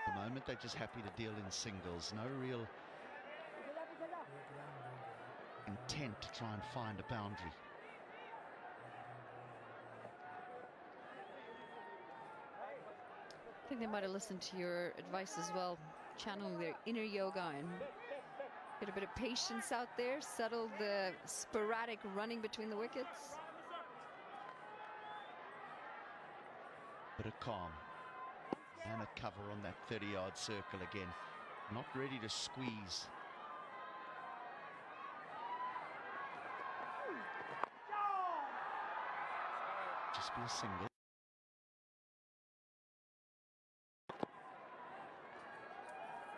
At the moment, they're just happy to deal in singles. No real intent to try and find a boundary. I think they might have listened to your advice as well, channeling their inner yoga and get a bit of patience out there, settle the sporadic running between the wickets. Bit of calm and a cover on that 30-yard circle again. Not ready to squeeze. Just be a single.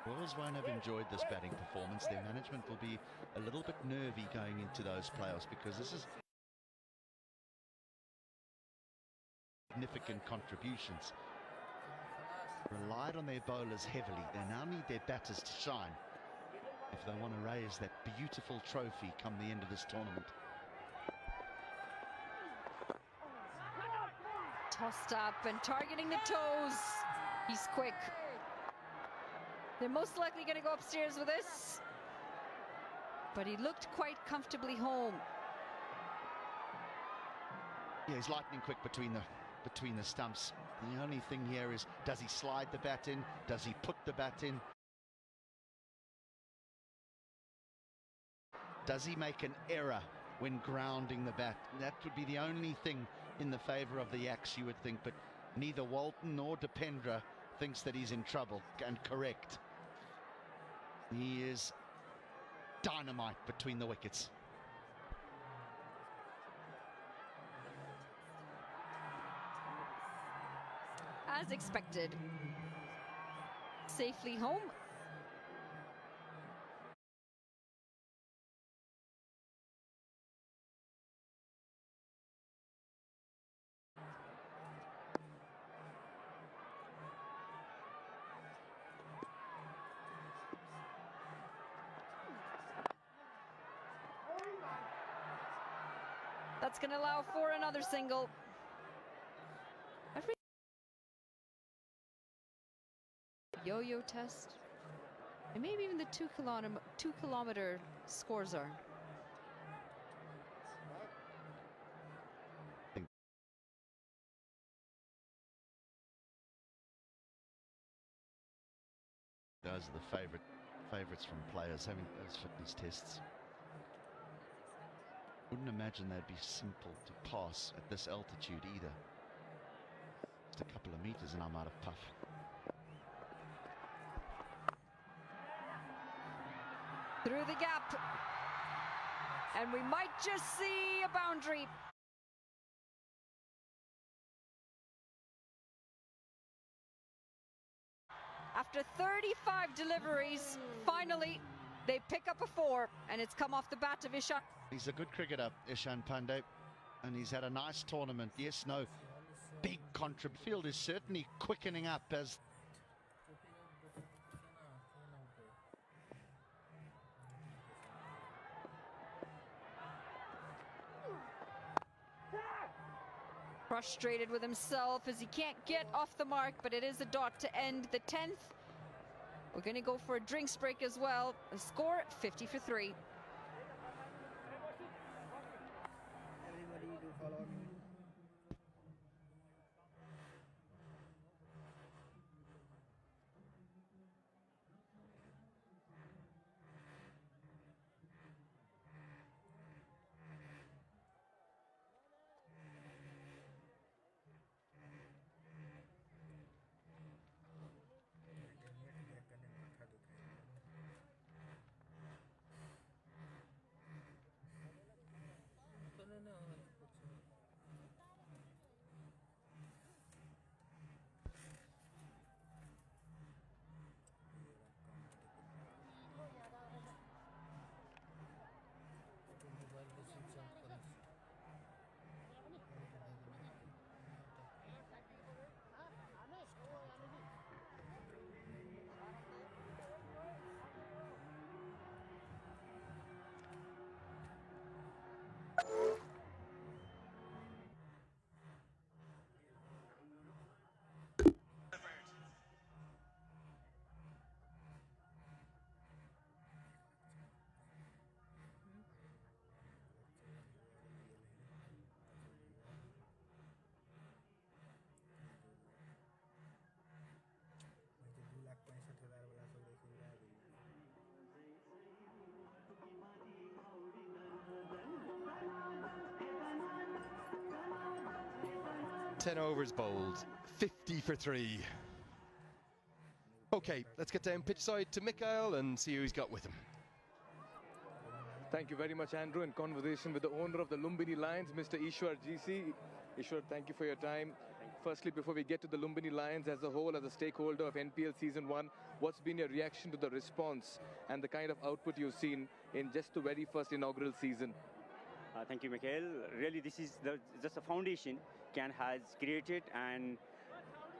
Royals won't have enjoyed this batting performance. Their management will be a little bit nervy going into those playoffs because this is significant contributions. Relied on their bowlers heavily. They now need their batters to shine if they want to raise that beautiful trophy come the end of this tournament. Tossed up and targeting the toes. He's quick. They're most likely going to go upstairs with this. But he looked quite comfortably home. Yeah, he's lightning quick between the stumps. The only thing here is, does he slide the bat in? Does he put the bat in? Does he make an error when grounding the bat? That would be the only thing in the favour of the Yaks, you would think, but neither Walton nor Dipendra thinks that he's in trouble, and correct. He is dynamite between the wickets. As expected. Safely home. That's going to allow for another single. Every yo-yo test, and maybe even the 2 kilometer scores are. Those are the favourites from players having those fitness tests. Wouldn't imagine they'd be simple to pass at this altitude either. Just a couple of meters and I'm out of puff. Through the gap. And we might just see a boundary. After 35 deliveries, finally they pick up a 4, and it's come off the bat of Ishan. He's a good cricketer, Ishan Pandey, and he's had a nice tournament. Yes, no, big contrib. Field is certainly quickening up as frustrated with himself as he can't get off the mark, but it is a dot to end the 10th. We're going to go for a drinks break as well. The score 50 for 3. Everybody do follow me. 10 overs bowled, 50 for 3. Okay, let's get down pitch side to Mikhail and see who he's got with him. Thank you very much, Andrew. In conversation with the owner of the Lumbini Lions, Mr. Ishwar GC. Ishwar, thank you for your time. Firstly, before we get to the Lumbini Lions as a whole, as a stakeholder of NPL Season 1, what's been your reaction to the response and the kind of output you've seen in just the very first inaugural season? Thank you, Mikhail. Really, this is just a foundation Can has created, and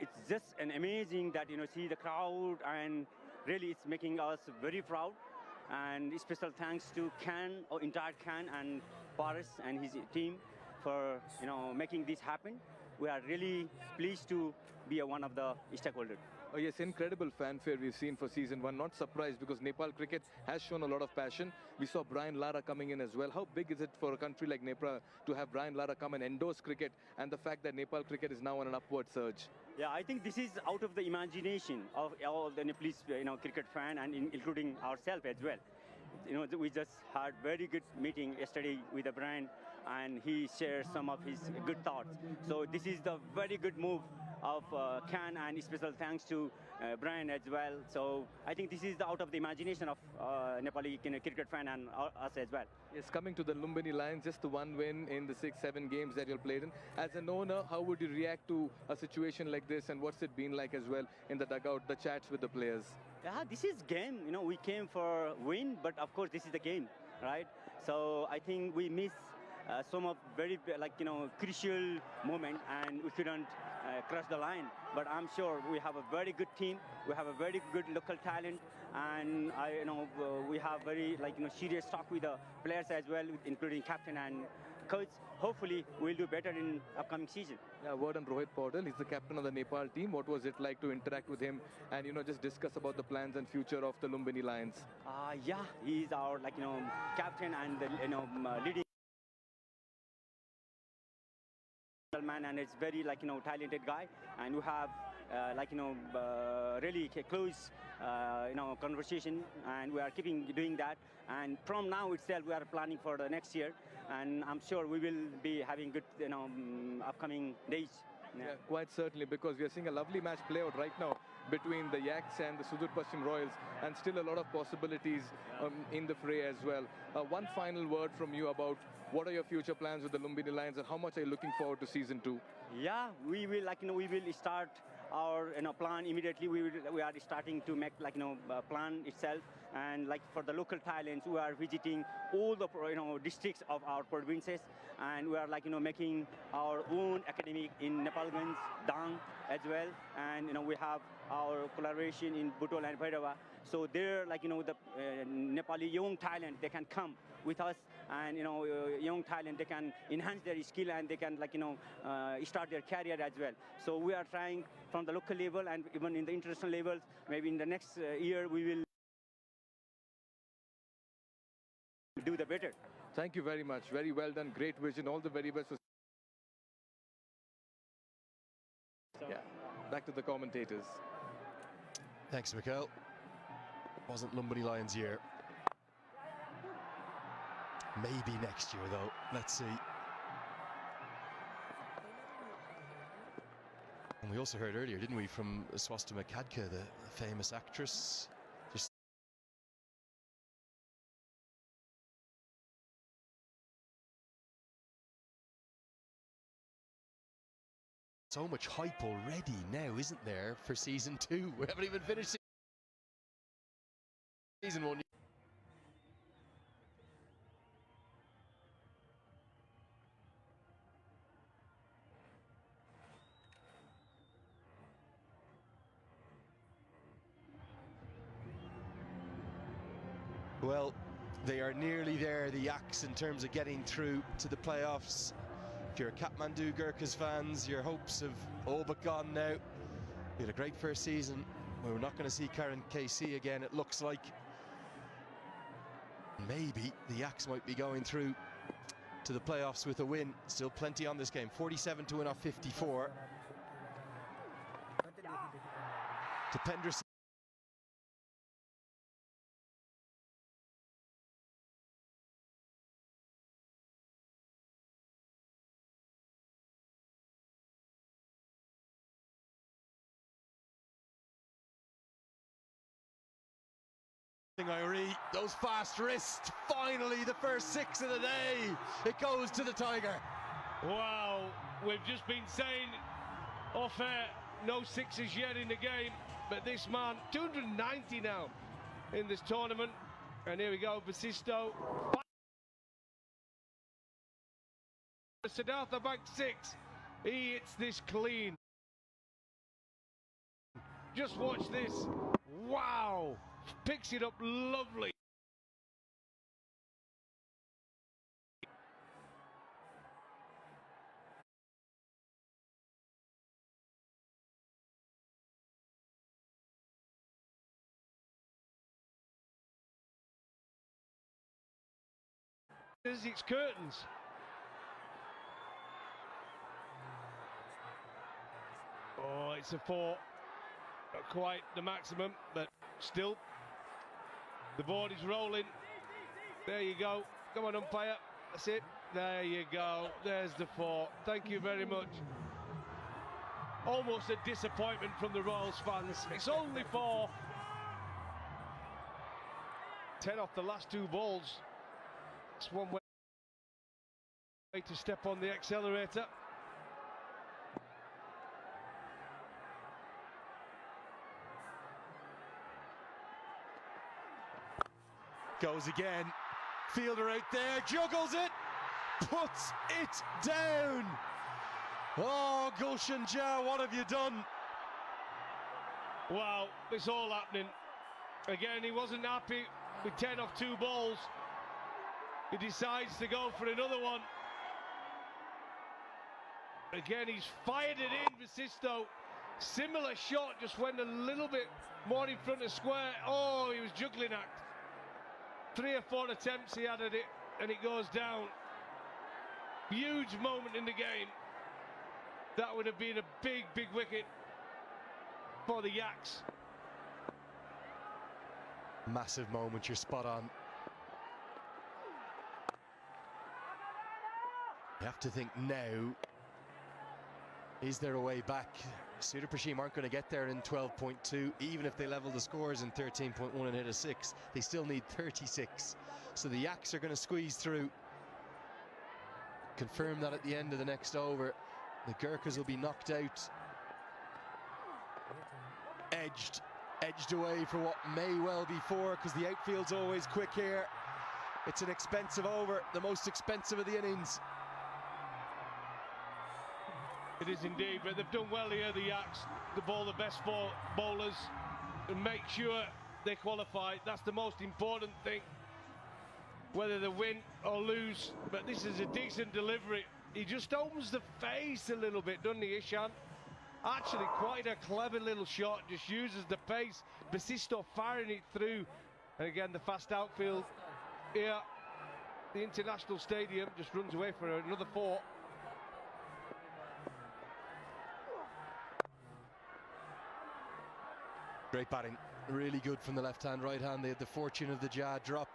it's just an amazing that, see the crowd, and really it's making us very proud. And special thanks to Can, or entire Can, and Paris and his team for making this happen. We are really pleased to be one of the stakeholders. Oh yes, incredible fanfare we've seen for Season 1. Not surprised, because Nepal cricket has shown a lot of passion. We saw Brian Lara coming in as well. How big is it for a country like Nepal to have Brian Lara come and endorse cricket, and the fact that Nepal cricket is now on an upward surge? Yeah, I think this is out of the imagination of all the Nepalese cricket fan, and including ourselves as well. We just had very good meeting yesterday with Brian, and he shared some of his good thoughts. So this is the very good move of Can, and special thanks to Brian as well. So I think this is out of the imagination of Nepali cricket fan and us as well. Yes, coming to the Lumbini Lions, just the one win in the 6-7 games that you've played in. As an owner, how would you react to a situation like this, and what's it been like as well in the dugout, the chats with the players? Yeah, this is game. We came for win, but of course this is the game, right? So I think we miss some of very crucial moment, and we couldn't cross the line. But I'm sure we have a very good team. We have a very good local talent, and we have very serious talk with the players as well, including captain and coach. Hopefully we'll do better in upcoming season. Yeah, word on Rohit Paudel. He's the captain of the Nepal team. What was it like to interact with him and just discuss about the plans and future of the Lumbini Lions? Yeah, he's our captain and the leading man, and it's very talented guy, and we have really close conversation, and we are keeping doing that. And from now itself, we are planning for the next year, and I'm sure we will be having good upcoming days. Yeah, quite certainly, because we are seeing a lovely match play out right now between the Yaks and the Sudur Pachim Royals, and still a lot of possibilities in the fray as well. One final word from you about what are your future plans with the Lumbini Lions, and how much are you looking forward to Season 2? Yeah, we will we will start our plan immediately. We are starting to make plan itself, and for the local talents, we are visiting all the districts of our provinces, and we are making our own academy in Nepalganj, Dang as well, and we have our collaboration in Butol and Bhairava. So there, the Nepali young talent, they can come with us, and young talent, they can enhance their skill, and they can start their career as well. So we are trying from the local level and even in the international levels. Maybe in the next year we will do the better. Thank you very much. Very well done. Great vision. All the very best. Yeah. Back to the commentators. Thanks, Mikhail. Wasn't Lumbini Lions' year. Maybe next year, though. Let's see. And we also heard earlier, didn't we, from Swasta Makadka, the famous actress. Just so much hype already now, isn't there, for Season 2? We haven't even finished Season 1. Well, they are nearly there, the Yaks, in terms of getting through to the playoffs. If you're a Kathmandu Gurkhas fans, your hopes have all but gone now. We had a great first season. We're not going to see Karen KC again, it looks like. Maybe the Yaks might be going through to the playoffs with a win. Still plenty on this game. 47 to win off 54. Tapendra Irie, those fast wrists, finally the first 6 of the day. It goes to the Tiger. Wow, we've just been saying off air, no sixes yet in the game, but this man, 290 now in this tournament. And here we go, Basisto. Siddhartha back 6. He hits this clean. Just watch this. Wow, picks it up lovely. It's curtains. Oh, it's a 4. Not quite the maximum, but still. The board is rolling. There you go. Come on, umpire. That's it. There you go. There's the 4. Thank you very much. Almost a disappointment from the Royals fans. It's only 4. 10 off the last 2 balls. It's one way to step on the accelerator. Goes again. Fielder out there, juggles it, puts it down. Oh, Gulshan Jha, what have you done? Wow, it's all happening. Again, he wasn't happy with 10 off 2 balls. He decides to go for another one. Again, he's fired it in, Basisto. Similar shot, just went a little bit more in front of square. Oh, he was juggling act. 3 or 4 attempts he had at it, and it goes down. Huge moment in the game. That would have been a big, big wicket for the Yaks. Massive moment, you're spot on. You have to think now, is there a way back? Sudur Pachim aren't going to get there in 12.2, even if they level the scores in 13.1 and hit a 6. They still need 36. So the Yaks are going to squeeze through. Confirm that at the end of the next over. The Gurkhas will be knocked out. Edged away for what may well be 4, because the outfield's always quick here. It's an expensive over, the most expensive of the innings. It is indeed, but they've done well here, the Yaks, to bowl the best 4 bowlers and make sure they qualify. That's the most important thing, whether they win or lose. But this is a decent delivery. He just opens the face a little bit, doesn't he, Ishan? Actually, quite a clever little shot, just uses the pace. Basisto firing it through. And again, the fast outfield here. The International Stadium just runs away for another 4. Great batting, really good from the left hand, right hand. They had the fortune of the Jha drop,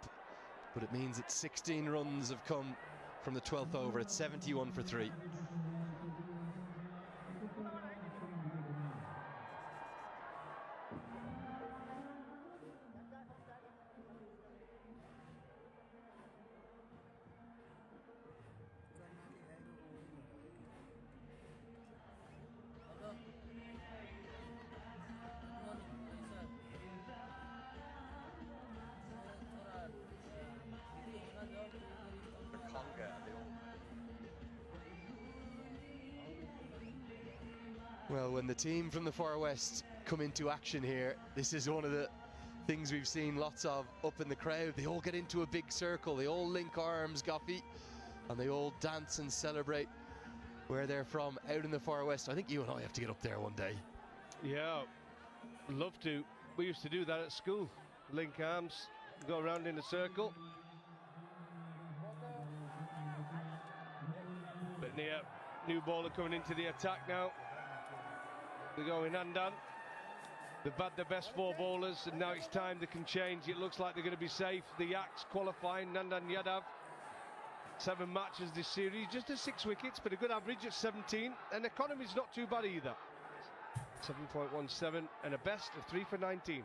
but it means that 16 runs have come from the 12th over. It's 71 for 3. Well, when the team from the Far West come into action here, this is one of the things we've seen lots of up in the crowd. They all get into a big circle, they all link arms, Goffey, and they all dance and celebrate where they're from out in the Far West. I think you and I have to get up there one day. Yeah, love to. We used to do that at school. Link arms, go around in a circle. But near, new bowler coming into the attack now. They're going Nandan. They've had the best 4 bowlers, and now it's time they can change. It looks like they're going to be safe. The Yaks qualifying, Nandan Yadav. 7 matches this series, just at 6 wickets, but a good average at 17. And economy's not too bad either. 7.17 and a best of 3 for 19.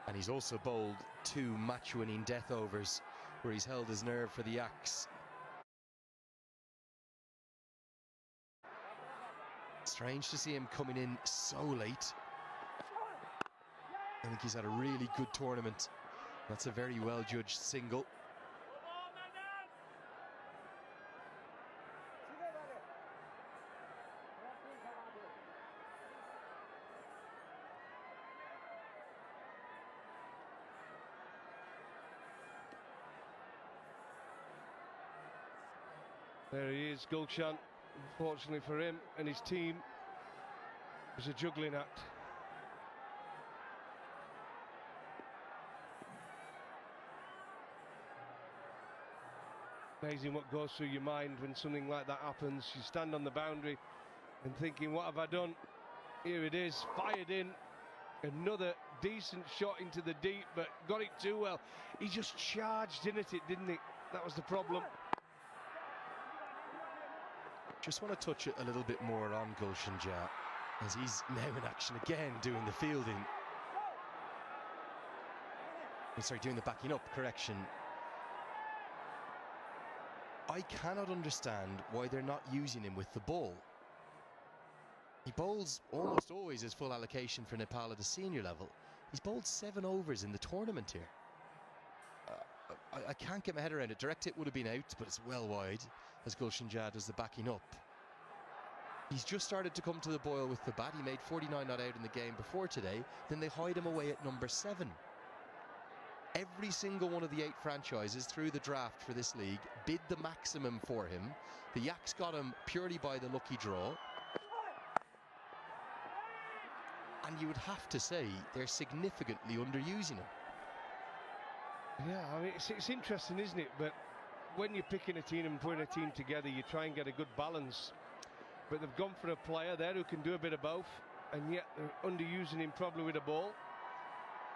And he's also bowled 2 match-winning death overs where he's held his nerve for the Yaks. Strange to see him coming in so late. I think he's had a really good tournament. That's a very well-judged single. There he is, Gulshan. Unfortunately for him and his team, it was a juggling act. Amazing what goes through your mind when something like that happens. You stand on the boundary and thinking, what have I done? Here it is, fired in. Another decent shot into the deep, but got it too well. He just charged in at it, didn't he? That was the problem. Just want to touch it a little bit more on Gulshan Jah, as he's now in action again, doing the fielding. Sorry, doing the backing up, correction. I cannot understand why they're not using him with the ball. He bowls almost always his full allocation for Nepal at a senior level. He's bowled 7 overs in the tournament here. I can't get my head around it. Direct hit would have been out, but it's well wide as Gulshan Jah does the backing up. He's just started to come to the boil with the bat. He made 49 not out in the game before today. Then they hide him away at number 7. Every single one of the 8 franchises through the draft for this league bid the maximum for him. The Yaks got him purely by the lucky draw. And you would have to say they're significantly underusing him. Yeah, I mean, it's interesting, isn't it? But when you're picking a team and putting a team together, you try and get a good balance. But they've gone for a player there who can do a bit of both, and yet they're underusing him probably with a ball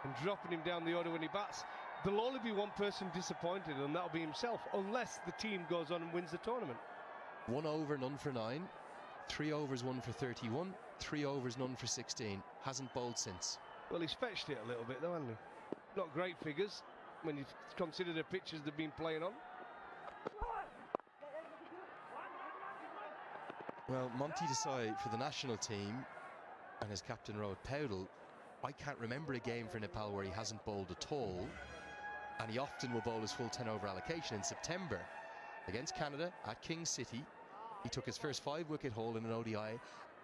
and dropping him down the order when he bats. There'll only be one person disappointed, and that'll be himself, unless the team goes on and wins the tournament. 1 over, none for 9. 3 overs, 1 for 31. 3 overs, none for 16. Hasn't bowled since. Well, he's fetched it a little bit, though, hasn't he? Not great figures when you consider the pitches they've been playing on. Well, Monty Desai for the national team and his captain Rohit Powdell, I can't remember a game for Nepal where he hasn't bowled at all, and he often will bowl his full 10 over allocation. In September against Canada at King City, he took his first 5-wicket haul in an ODI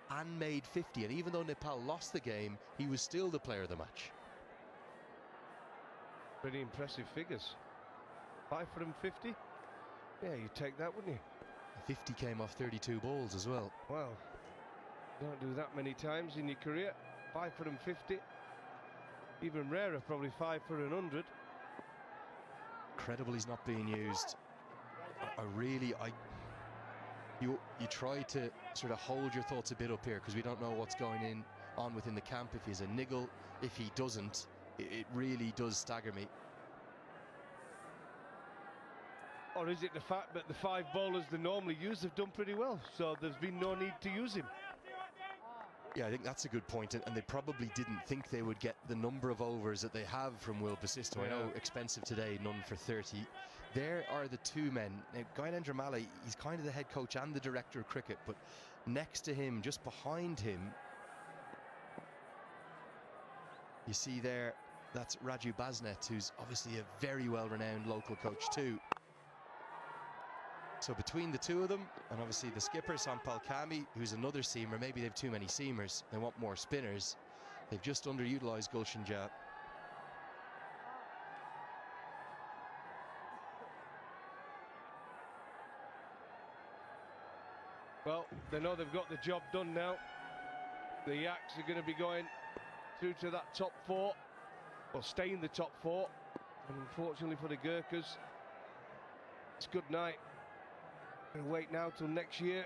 and made 50, and even though Nepal lost the game, he was still the player of the match. Pretty impressive figures. 5 for him, 50? Yeah, you'd take that, wouldn't you? 50 came off 32 balls as well. Wow. Don't do that many times in your career. 5 for him, 50. Even rarer, probably 5 for 100. Incredible he's not being used. You try to sort of hold your thoughts a bit up here, because we don't know what's going on within the camp. If he's a niggle, if he doesn't, it really does stagger me. Or is it the fact that the 5 bowlers they normally use have done pretty well, so there's been no need to use him? Yeah, I think that's a good point, and they probably didn't think they would get the number of overs that they have from Will Basisto. Yeah. I know expensive today, none for 30. There are the 2 men. Now, Gyanendra Malley, he's kind of the head coach and the director of cricket, but next to him, just behind him, you see there, that's Raju Basnet, who's obviously a very well-renowned local coach too. So between the 2 of them, and obviously the skipper, Sampal Kami, who's another seamer, maybe they've too many seamers, they want more spinners, they've just underutilised Gulshan Jah. Well, they know they've got the job done now. The Yaks are going to be going through to that top 4, or stay in the top 4. And unfortunately for the Gurkhas, it's good night. We'll wait now till next year.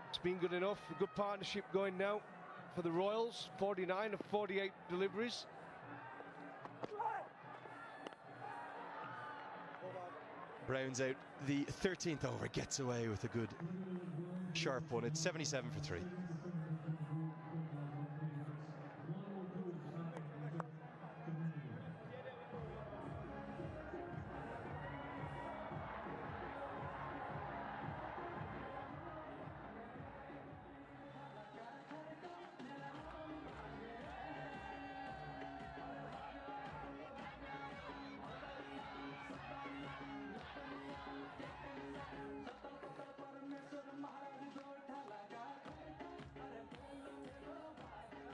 It's been good enough. A good partnership going now for the Royals. 49 of 48 deliveries. Brown's out. The 13th over, gets away with a good sharp one. It's 77 for 3.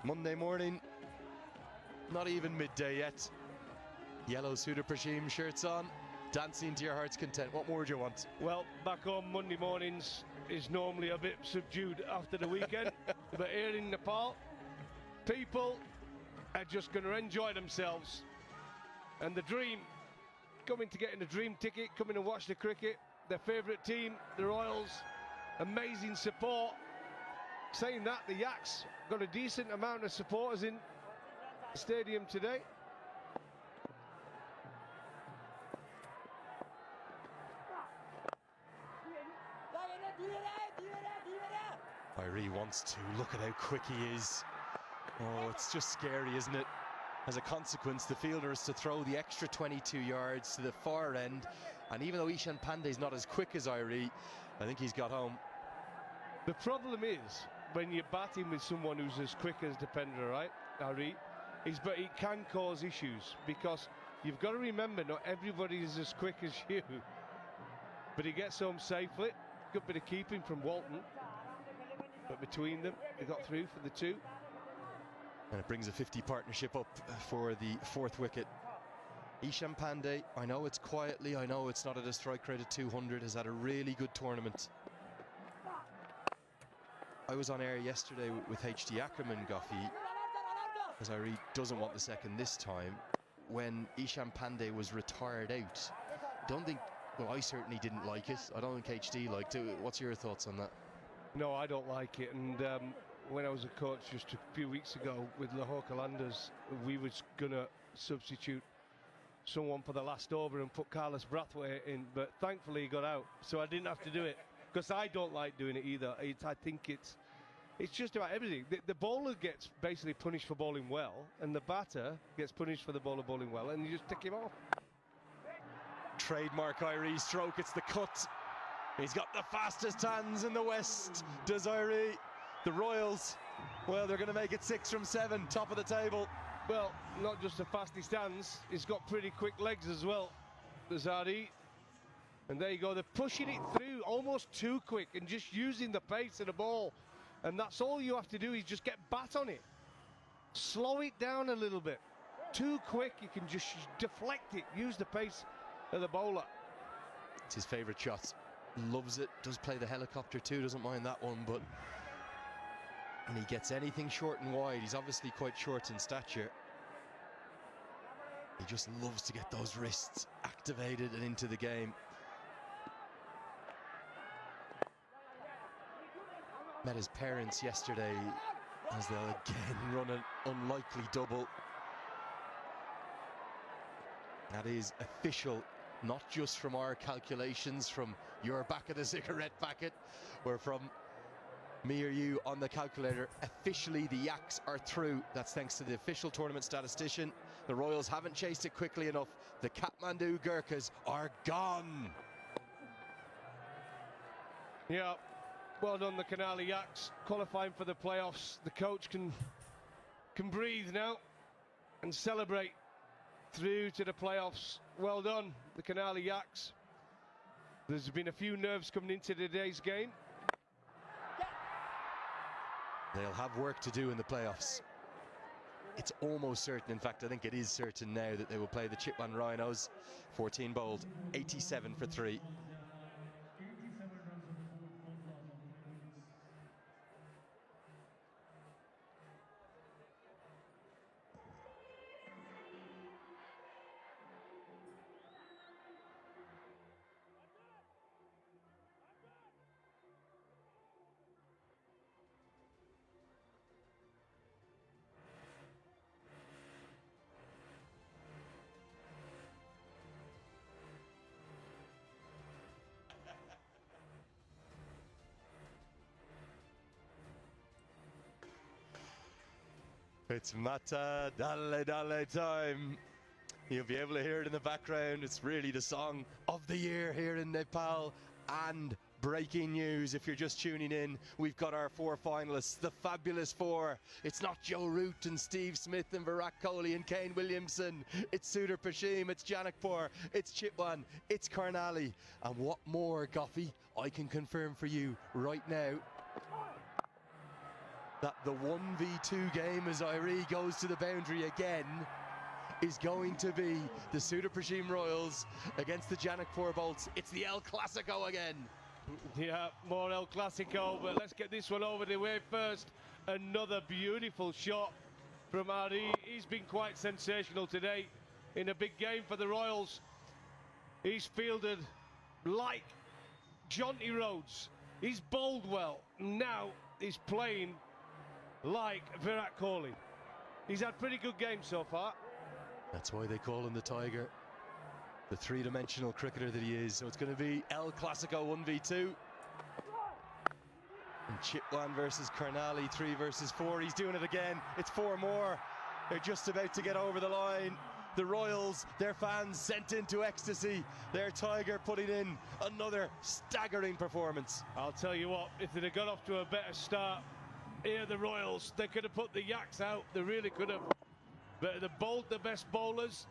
Monday morning, not even midday yet. Yellow Sudur Pachim shirts on, dancing to your heart's content. What more do you want? Well, back home Monday mornings is normally a bit subdued after the weekend, but here in Nepal, people are just going to enjoy themselves. And the dream, coming to getting the dream ticket, coming and watch the cricket, their favourite team, the Royals, amazing support. Saying that, the Yaks got a decent amount of supporters in the stadium today. Irie wants to. Look at how quick he is. Oh, it's just scary, isn't it? As a consequence, the fielder is to throw the extra 22 yards to the far end. And even though Ishan Pandey is not as quick as Irie, I think he's got home. The problem is, when you're batting with someone who's as quick as Dipendra, right, Irie, but it can cause issues, because you've got to remember, not everybody is as quick as you. But he gets home safely. Good bit of keeping from Walton. But between them, they got through for the two. And it brings a 50 partnership up for the fourth wicket. Ishan Pandey, I know it's quietly, I know it's not at a strike rate of 200, has had a really good tournament. I was on air yesterday with HD Ackerman, Goffey, as Irie doesn't want the second this time, when Ishan Pandey was retired out. Don't think, well, I certainly didn't like it. I don't think HD liked it. What's your thoughts on that? No, I don't like it. And when I was a coach just a few weeks ago with Lahore Qalandars, we was going to substitute someone for the last over and put Carlos Brathwaite in, but thankfully he got out, so I didn't have to do it, because I don't like doing it either. I think it's just about everything. The bowler gets basically punished for bowling well, and the batter gets punished for the bowler bowling well, and you just tick him off. Trademark Irie stroke, it's the cut. He's got the fastest hands in the West, does Irie. The Royals, well, they're going to make it 6 from 7, top of the table. Well, not just the fastest hands, he's got pretty quick legs as well, the Zari. And there you go, they're pushing it through almost too quick and just using the pace of the ball. And that's all you have to do, is just get bat on it. Slow it down a little bit. Too quick, you can just deflect it, use the pace of the bowler. It's his favourite shot. Loves it, does play the helicopter too, doesn't mind that one, but when he gets anything short and wide, he's obviously quite short in stature. He just loves to get those wrists activated and into the game. Met his parents yesterday as they'll again run an unlikely double. That is official, not just from our calculations, from your back of the cigarette packet, or from me or you on the calculator. Officially, the Yaks are through. That's thanks to the official tournament statistician. The Royals haven't chased it quickly enough. The Kathmandu Gurkhas are gone. Yeah, well done the Karnali Yaks, qualifying for the playoffs. The coach can breathe now and celebrate through to the playoffs. Well done, the Karnali Yaks. There's been a few nerves coming into today's game. They'll have work to do in the playoffs. It's almost certain, in fact I think it is certain now, that they will play the Chitwan Rhinos. 14 bowled, 87 for 3. It's Mata Dalle Dalle time. You'll be able to hear it in the background. It's really the song of the year here in Nepal. And breaking news, if you're just tuning in, we've got our 4 finalists, the fabulous 4. It's not Joe Root and Steve Smith and Virat Kohli and Kane Williamson. It's Sudur Pachim, it's Janakpur, it's Chitwan, it's Karnali. And what more, Goffey, I can confirm for you right now. that the 1v2 game as Irie goes to the boundary again is going to be the Sudur Pachim Royals against the Janakpur Bolts. It's the El Clasico again. Yeah, more El Clasico, but let's get this one over the way first. Another beautiful shot from Ari. He's been quite sensational today in a big game for the Royals. He's fielded like Jonty Rhodes. He's bowled well. Now he's playing like Virat Kohli. He's had pretty good games so far. That's why they call him the Tiger, the three-dimensional cricketer that he is. So it's going to be El Clasico 1v2. And Chitwan versus Karnali, 3 versus 4. He's doing it again. It's 4 more. They're just about to get over the line. The Royals, their fans sent into ecstasy. Their Tiger putting in another staggering performance. I'll tell you what, if they'd have got off to a better start here, the Royals, they could have put the Yaks out. They really could have. But they bowled the best bowlers.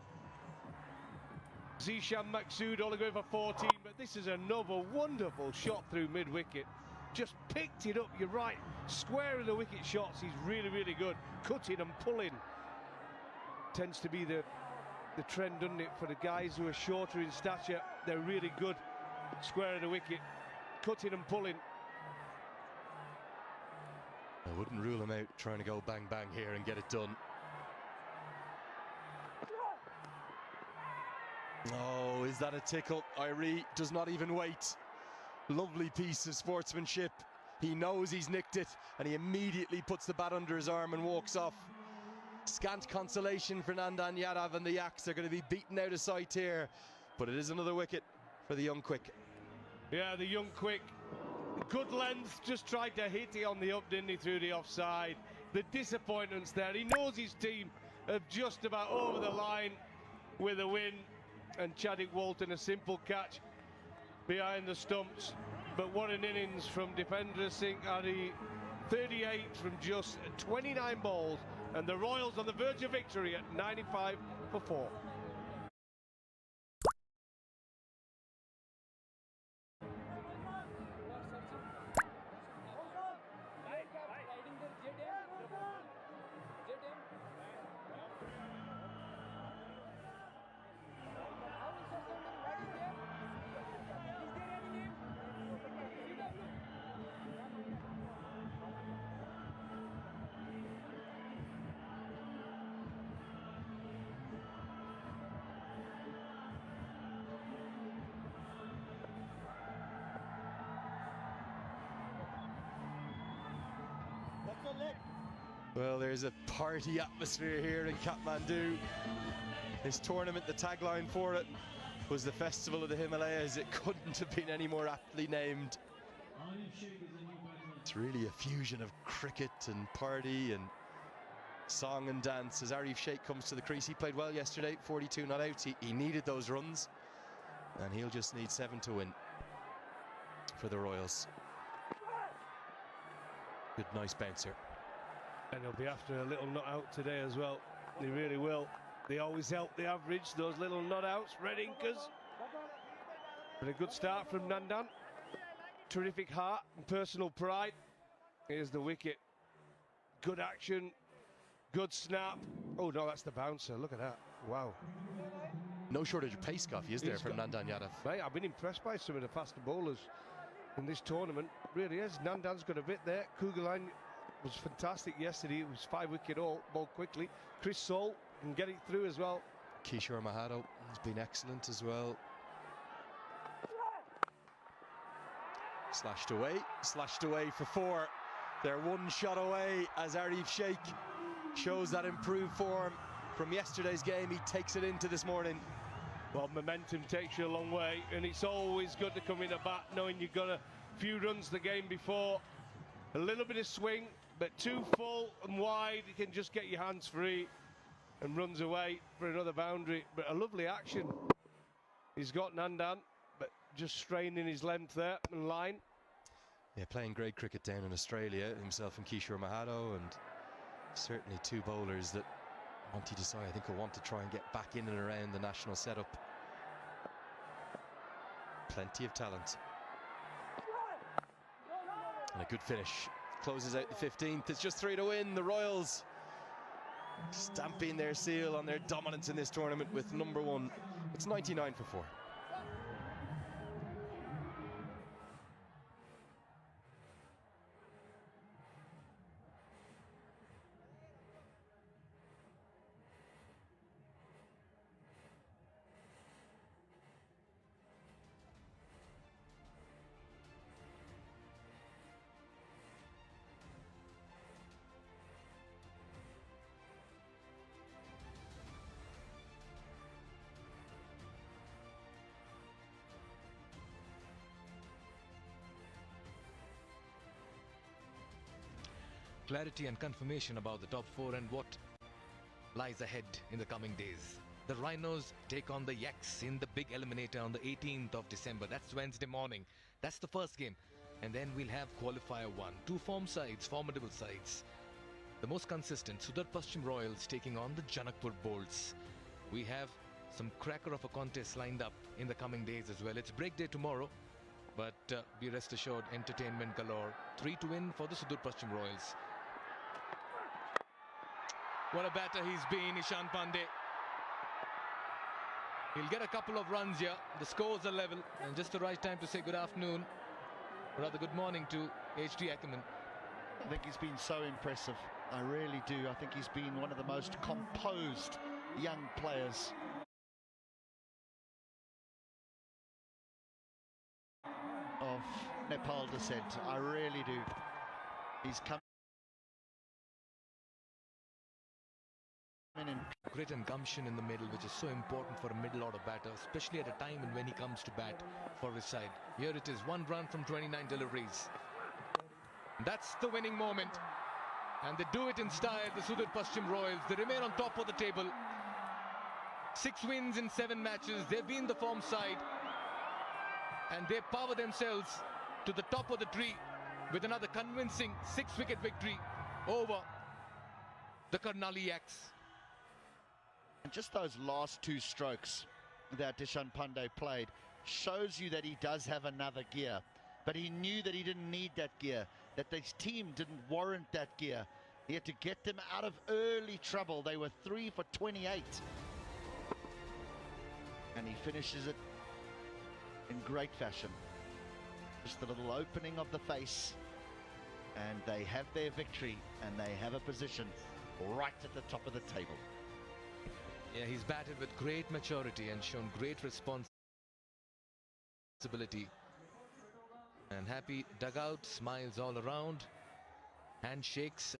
Zishan Maksud only going for 14, but this is another wonderful shot through mid-wicket. Just picked it up, you're right. Square of the wicket shots, he's really, really good. Cutting and pulling. Tends to be the trend, doesn't it, for the guys who are shorter in stature. They're really good. Square of the wicket. Cutting and pulling. I wouldn't rule him out trying to go bang-bang here and get it done. Oh, is that a tickle? Irie does not even wait. Lovely piece of sportsmanship. He knows he's nicked it and he immediately puts the bat under his arm and walks off. Scant consolation for Nandan Yadav and the Yaks. They're going to be beaten out of sight here, but it is another wicket for the young quick. Yeah, the young quick. Good length, just tried to hit it on the up, didn't he, through the offside. The disappointment's there. He knows his team are just about over the line with a win. And Chadwick Walton, a simple catch behind the stumps. But what an innings from Dipendra Singh Ari. 38 from just 29 balls. And the Royals on the verge of victory at 95 for 4. Well, there's a party atmosphere here in Kathmandu. This tournament, the tagline for it was the Festival of the Himalayas. It couldn't have been any more aptly named. It's really a fusion of cricket and party and song and dance as Arif Sheikh comes to the crease. He played well yesterday, 42 not out. He needed those runs, and he'll just need 7 to win for the Royals. Good, nice bouncer. And he'll be after a little not out today as well. They really will. They always help the average, those little not outs, red inkers. But a good start from Nandan. Terrific heart and personal pride. Here's the wicket. Good action, good snap. Oh no, that's the bouncer, look at that. Wow. No shortage of pace, Coffee, is there, from Nandan Yadav? Mate, I've been impressed by some of the faster bowlers in this tournament. Really is. Nandan's got a bit there. Kugalan was fantastic yesterday. It was 5-wicket all, bowled quickly. Chris Saul can get it through as well. Kishore Mahado has been excellent as well. Slashed away for 4. They're 1 shot away as Arif Sheikh shows that improved form from yesterday's game. He takes it into this morning. Well, momentum takes you a long way, and it's always good to come in a bat knowing you've got a few runs the game before. A little bit of swing, but too full and wide, you can just get your hands free and runs away for another boundary. But a lovely action. He's got Nandan, but just straining his length there and line. Yeah, playing great cricket down in Australia, himself and Kishore Mahado, and certainly 2 bowlers that Monty Desai, I think, will want to try and get back in and around the national setup. Plenty of talent. And a good finish closes out the 15th. It's just 3 to win. The Royals stamping their seal on their dominance in this tournament with number 1. It's 99 for 4. Clarity and confirmation about the top 4 and what lies ahead in the coming days. The Rhinos take on the Yaks in the big eliminator on the 18th of December. That's Wednesday morning. That's the first game. And then we'll have qualifier 1. 2 form sides, formidable sides. The most consistent, Sudur Pachim Royals taking on the Janakpur Bolts. We have some cracker of a contest lined up in the coming days as well. It's break day tomorrow, but be rest assured, entertainment galore. 3 to win for the Sudur Pachim Royals. What a batter he's been, Ishan Pandey. He'll get a couple of runs here. The scores are level, and just the right time to say good afternoon, or rather good morning to H.D. Ackerman. I think he's been so impressive. I really do. I think he's been one of the most composed young players of Nepal descent. I really do. He's come in grit and gumption in the middle, which is so important for a middle order batter, especially at a time when he comes to bat for his side. Here it is, 1 run from 29 deliveries. That's the winning moment, and they do it in style. The Sudur Pachim Royals, they remain on top of the table. 6 wins in 7 matches. They've been the form side, and they power themselves to the top of the tree with another convincing 6-wicket victory over the Karnali Yaks. And just those last 2 strokes that Ishan Pandey played shows you that he does have another gear. But he knew that he didn't need that gear, that his team didn't warrant that gear. He had to get them out of early trouble. They were 3 for 28. And he finishes it in great fashion. Just a little opening of the face. And they have their victory, and they have a position right at the top of the table. Yeah, he's batted with great maturity and shown great responsibility. And happy dugout, smiles all around, handshakes.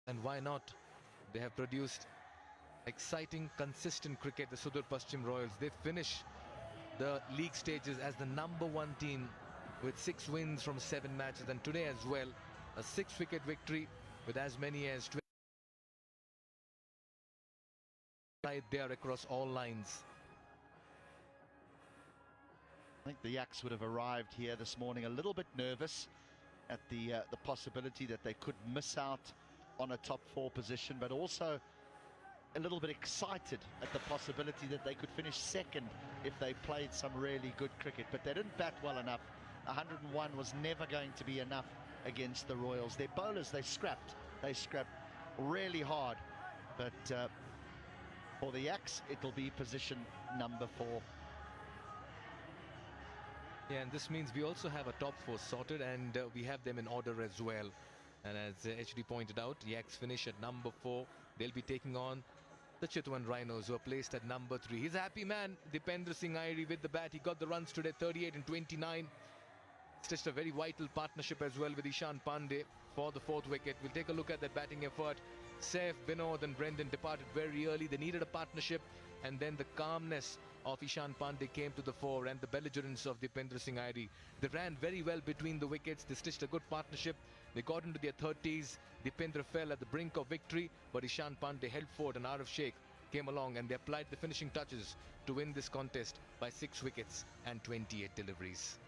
And why not? They have produced exciting, consistent cricket, the Sudur Pachim Royals. They finish the league stages as the number 1 team with 6 wins from 7 matches. And today as well, a 6-wicket victory with as many as 20 right there across all lines. I think the Yaks would have arrived here this morning a little bit nervous at the possibility that they could miss out on a top 4 position, but also a little bit excited at the possibility that they could finish second if they played some really good cricket. But they didn't bat well enough. 101 was never going to be enough against the Royals. Their bowlers, they scrapped really hard. But for the Yaks, it'll be position number 4. Yeah, and this means we also have a top 4 sorted, and we have them in order as well. And as HD pointed out, Yaks finish at number 4. They'll be taking on the Chitwan Rhinos, who are placed at number 3. He's a happy man, Dipendra Singh Airi, with the bat. He got the runs today, 38 and 29. It's just a very vital partnership as well with Ishan Pandey for the 4th wicket. We'll take a look at that batting effort. Saif, Binod and Brendan departed very early. They needed a partnership, and then the calmness of Ishan Pandey came to the fore, and the belligerence of Dipendra Singh Airi. They ran very well between the wickets. They stitched a good partnership. They got into their 30s. Dipendra fell at the brink of victory, but Ishan Pandey held fort, and Arif Sheikh came along, and they applied the finishing touches to win this contest by 6 wickets and 28 deliveries.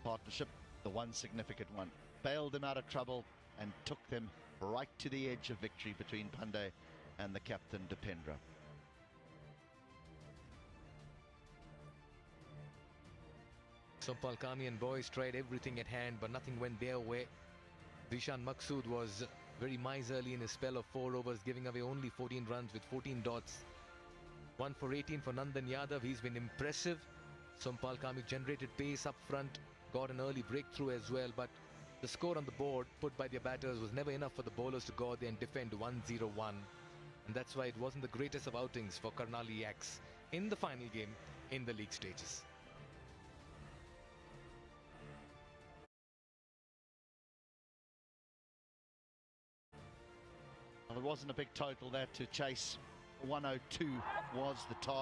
Partnership, the one significant one, bailed them out of trouble and took them right to the edge of victory between Pandey and the captain Dipendra. Sompal Kami and boys tried everything at hand, but nothing went their way. Zishan Maqsood was very miserly in his spell of 4 overs, giving away only 14 runs with 14 dots. 1 for 18 for Nandan Yadav. He's been impressive. Sompal Kami generated pace up front, got an early breakthrough as well, but the score on the board put by their batters was never enough for the bowlers to go out there and defend 101. And that's why it wasn't the greatest of outings for Karnali Yaks in the final game in the league stages. Well, there wasn't a big total there to chase. 102 was the target.